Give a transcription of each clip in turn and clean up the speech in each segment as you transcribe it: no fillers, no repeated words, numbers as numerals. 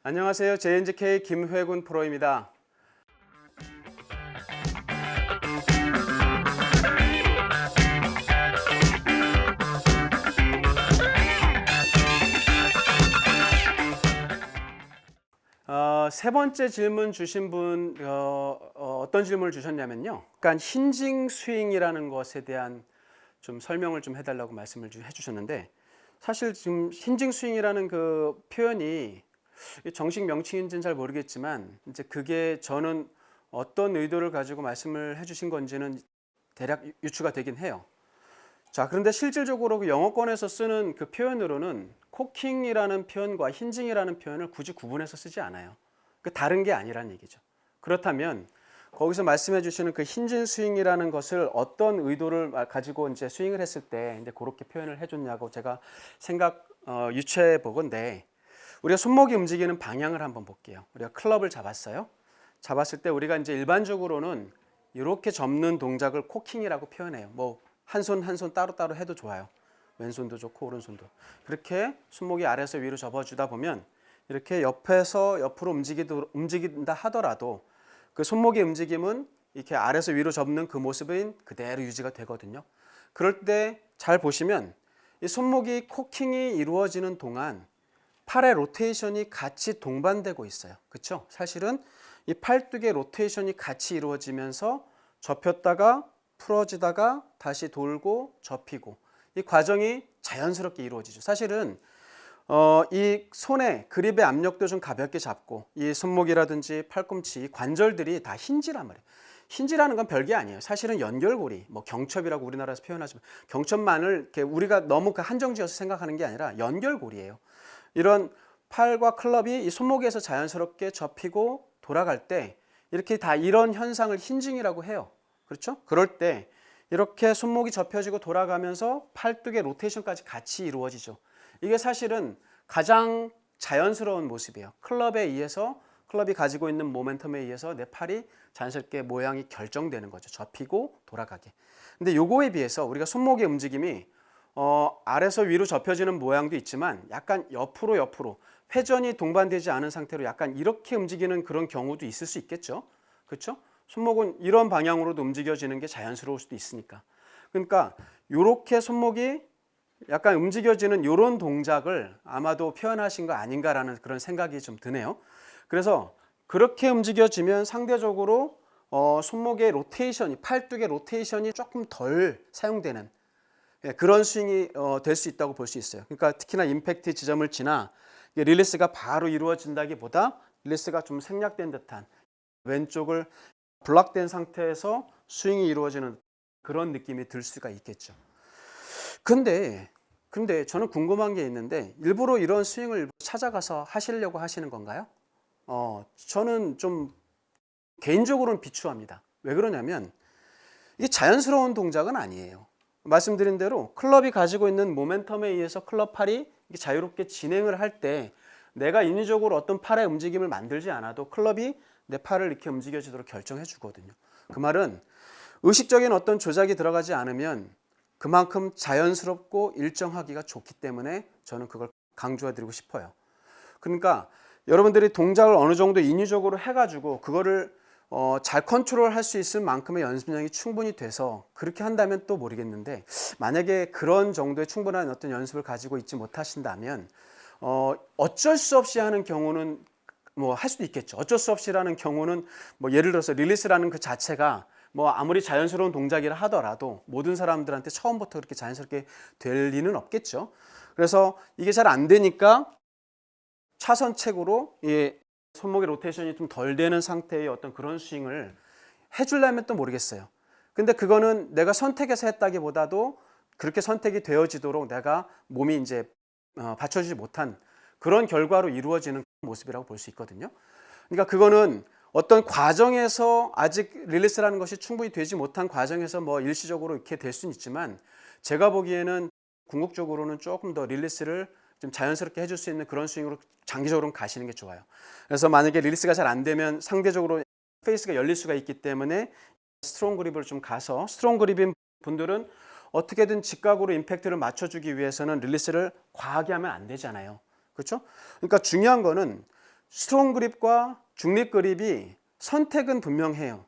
안녕하세요. JNGK 김회군 프로입니다. 세 번째 질문 주신 분 어떤 질문을 주셨냐면요. 그러니까 힌징 스윙이라는 것에 대한 좀 설명을 좀 해달라고 말씀을 해주셨는데, 사실 지금 힌징 스윙이라는 그 표현이 정식 명칭인지는 잘 모르겠지만, 이제 그게 저는 어떤 의도를 가지고 말씀을 해주신 건지는 대략 유추가 되긴 해요. 자, 그런데 실질적으로 그 영어권에서 쓰는 그 표현으로는 코킹이라는 표현과 힌징이라는 표현을 굳이 구분해서 쓰지 않아요. 그 다른 게 아니란 얘기죠. 그렇다면 거기서 말씀해 주시는 그 힌징 스윙이라는 것을 어떤 의도를 가지고 이제 스윙을 했을 때 이제 그렇게 표현을 해줬냐고 제가 유추해 보건데, 우리가 손목이 움직이는 방향을 한번 볼게요. 우리가 클럽을 잡았어요. 잡았을 때 우리가 이제 일반적으로는 이렇게 접는 동작을 코킹이라고 표현해요. 뭐 한 손 한 손 따로따로 해도 좋아요. 왼손도 좋고 오른손도. 그렇게 손목이 아래에서 위로 접어주다 보면 이렇게 옆에서 옆으로 움직인다 하더라도 그 손목의 움직임은 이렇게 아래에서 위로 접는 그 모습은 그대로 유지가 되거든요. 그럴 때 잘 보시면 이 손목이 코킹이 이루어지는 동안 팔의 로테이션이 같이 동반되고 있어요. 그렇죠? 사실은 이 팔뚝의 로테이션이 같이 이루어지면서 접혔다가 풀어지다가 다시 돌고 접히고, 이 과정이 자연스럽게 이루어지죠. 사실은 이 손의 그립의 압력도 좀 가볍게 잡고, 이 손목이라든지 팔꿈치, 이 관절들이 다 힌지란 말이에요. 힌지라는 건 별게 아니에요. 사실은 연결고리, 뭐 경첩이라고 우리나라에서 표현하지만, 경첩만을 이렇게 우리가 너무 그 한정지어서 생각하는 게 아니라 연결고리예요. 이런 팔과 클럽이 이 손목에서 자연스럽게 접히고 돌아갈 때 이렇게 다 이런 현상을 힌징이라고 해요. 그렇죠? 그럴 때 이렇게 손목이 접혀지고 돌아가면서 팔뚝의 로테이션까지 같이 이루어지죠. 이게 사실은 가장 자연스러운 모습이에요. 클럽이 가지고 있는 모멘텀에 의해서 내 팔이 자연스럽게 모양이 결정되는 거죠. 접히고 돌아가게. 근데 요거에 비해서 우리가 손목의 움직임이 아래서 위로 접혀지는 모양도 있지만 약간 옆으로 회전이 동반되지 않은 상태로 약간 이렇게 움직이는 그런 경우도 있을 수 있겠죠. 그렇죠? 손목은 이런 방향으로도 움직여지는 게 자연스러울 수도 있으니까. 그러니까 이렇게 손목이 약간 움직여지는 이런 동작을 아마도 표현하신 거 아닌가라는 그런 생각이 좀 드네요. 그래서 그렇게 움직여지면 상대적으로 손목의 로테이션이, 팔뚝의 로테이션이 조금 덜 사용되는 그런 스윙이 될 수 있다고 볼 수 있어요. 그러니까 특히나 임팩트 지점을 지나 릴리스가 바로 이루어진다기보다 릴리스가 좀 생략된 듯한, 왼쪽을 블락된 상태에서 스윙이 이루어지는 그런 느낌이 들 수가 있겠죠. 근데 저는 궁금한 게 있는데, 일부러 이런 스윙을 찾아가서 하시려고 하시는 건가요? 저는 좀 개인적으로는 비추합니다. 왜 그러냐면 이게 자연스러운 동작은 아니에요. 말씀드린 대로 클럽이 가지고 있는 모멘텀에 의해서 클럽 팔이 자유롭게 진행을 할 때 내가 인위적으로 어떤 팔의 움직임을 만들지 않아도 클럽이 내 팔을 이렇게 움직여지도록 결정해 주거든요. 그 말은 의식적인 어떤 조작이 들어가지 않으면 그만큼 자연스럽고 일정하기가 좋기 때문에 저는 그걸 강조해 드리고 싶어요. 그러니까 여러분들이 동작을 어느 정도 인위적으로 해가지고 그거를 잘 컨트롤할 수 있을 만큼의 연습량이 충분히 돼서 그렇게 한다면 또 모르겠는데, 만약에 그런 정도의 충분한 어떤 연습을 가지고 있지 못하신다면 어쩔 수 없이 하는 경우는 뭐 할 수도 있겠죠. 어쩔 수 없이라는 경우는 뭐 예를 들어서 릴리스라는 그 자체가 뭐 아무리 자연스러운 동작이라 하더라도 모든 사람들한테 처음부터 그렇게 자연스럽게 될 리는 없겠죠. 그래서 이게 잘 안 되니까 차선책으로 손목의 로테이션이 좀 덜 되는 상태의 어떤 그런 스윙을 해주려면 또 모르겠어요. 근데 그거는 내가 선택해서 했다기보다도 그렇게 선택이 되어지도록 내가 몸이 이제 받쳐주지 못한 그런 결과로 이루어지는 모습이라고 볼 수 있거든요. 그러니까 그거는 어떤 과정에서 아직 릴리스라는 것이 충분히 되지 못한 과정에서 뭐 일시적으로 이렇게 될 수는 있지만, 제가 보기에는 궁극적으로는 조금 더 릴리스를 좀 자연스럽게 해줄 수 있는 그런 스윙으로 장기적으로 가시는 게 좋아요. 그래서 만약에 릴리스가 잘 안 되면 상대적으로 페이스가 열릴 수가 있기 때문에 스트롱 그립을 좀 가서, 스트롱 그립인 분들은 어떻게든 직각으로 임팩트를 맞춰주기 위해서는 릴리스를 과하게 하면 안 되잖아요. 그렇죠? 그러니까 중요한 거는 스트롱 그립과 중립 그립이 선택은 분명해요.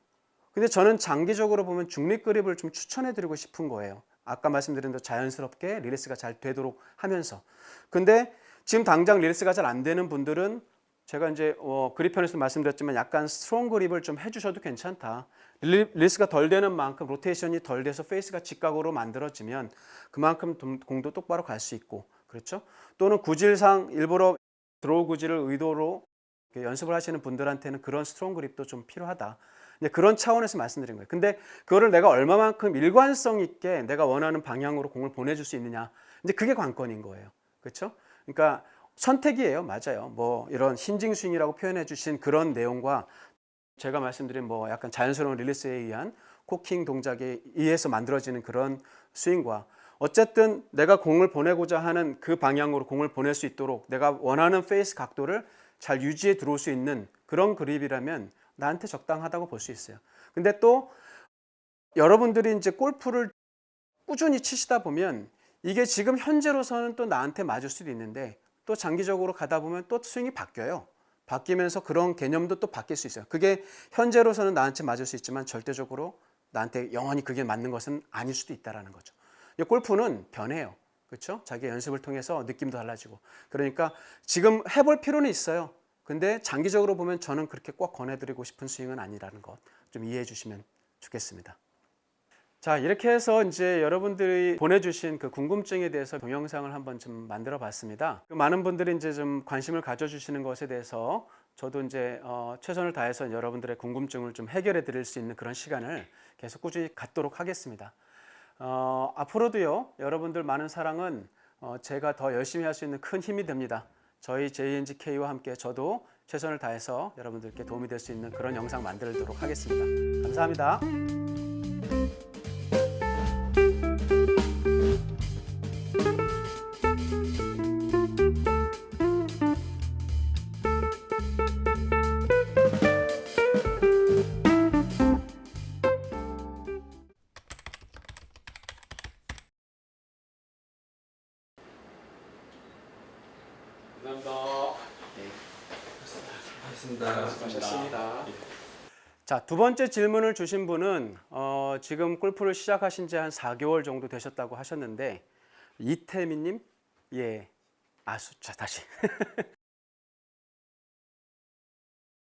근데 저는 장기적으로 보면 중립 그립을 좀 추천해 드리고 싶은 거예요. 아까 말씀드린 대로 자연스럽게 릴리스가 잘 되도록 하면서. 근데 지금 당장 릴리스가 잘 안 되는 분들은 제가 이제 그립 편에서 말씀드렸지만 약간 스트롱 그립을 좀 해주셔도 괜찮다. 릴리스가 덜 되는 만큼 로테이션이 덜 돼서 페이스가 직각으로 만들어지면 그만큼 공도 똑바로 갈 수 있고, 그렇죠? 또는 구질상 일부러 드로우 구질을 의도로 연습을 하시는 분들한테는 그런 스트롱 그립도 좀 필요하다. 그런 차원에서 말씀드린 거예요. 근데 그거를 내가 얼마만큼 일관성 있게 내가 원하는 방향으로 공을 보내줄 수 있느냐. 이제 그게 관건인 거예요. 그렇죠? 그러니까 선택이에요. 맞아요. 뭐 이런 힌징 스윙이라고 표현해 주신 그런 내용과 제가 말씀드린 뭐 약간 자연스러운 릴리스에 의한 코킹 동작에 의해서 만들어지는 그런 스윙과 어쨌든 내가 공을 보내고자 하는 그 방향으로 공을 보낼 수 있도록 내가 원하는 페이스 각도를 잘 유지해 들어올 수 있는 그런 그립이라면 나한테 적당하다고 볼 수 있어요. 근데 또 여러분들이 이제 골프를 꾸준히 치시다 보면 이게 지금 현재로서는 또 나한테 맞을 수도 있는데 또 장기적으로 가다 보면 또 스윙이 바뀌어요. 바뀌면서 그런 개념도 또 바뀔 수 있어요. 그게 현재로서는 나한테 맞을 수 있지만 절대적으로 나한테 영원히 그게 맞는 것은 아닐 수도 있다는 거죠. 골프는 변해요. 그렇죠? 자기 연습을 통해서 느낌도 달라지고. 그러니까 지금 해볼 필요는 있어요. 근데 장기적으로 보면 저는 그렇게 꼭 권해드리고 싶은 스윙은 아니라는 것 좀 이해해 주시면 좋겠습니다. 자, 이렇게 해서 이제 여러분들이 보내주신 그 궁금증에 대해서 동영상을 한번 좀 만들어 봤습니다. 많은 분들이 이제 좀 관심을 가져주시는 것에 대해서 저도 이제 최선을 다해서 여러분들의 궁금증을 좀 해결해 드릴 수 있는 그런 시간을 계속 꾸준히 갖도록 하겠습니다. 앞으로도요, 여러분들 많은 사랑은 제가 더 열심히 할 수 있는 큰 힘이 됩니다. 저희 JNGK와 함께 저도 최선을 다해서 여러분들께 도움이 될 수 있는 그런 영상 만들도록 하겠습니다. 감사합니다. 수고하셨습니다. 자, 두 번째 질문을 주신 분은 지금 골프를 시작하신 지 한 4개월 정도 되셨다고 하셨는데 이태미님, 예, 자 다시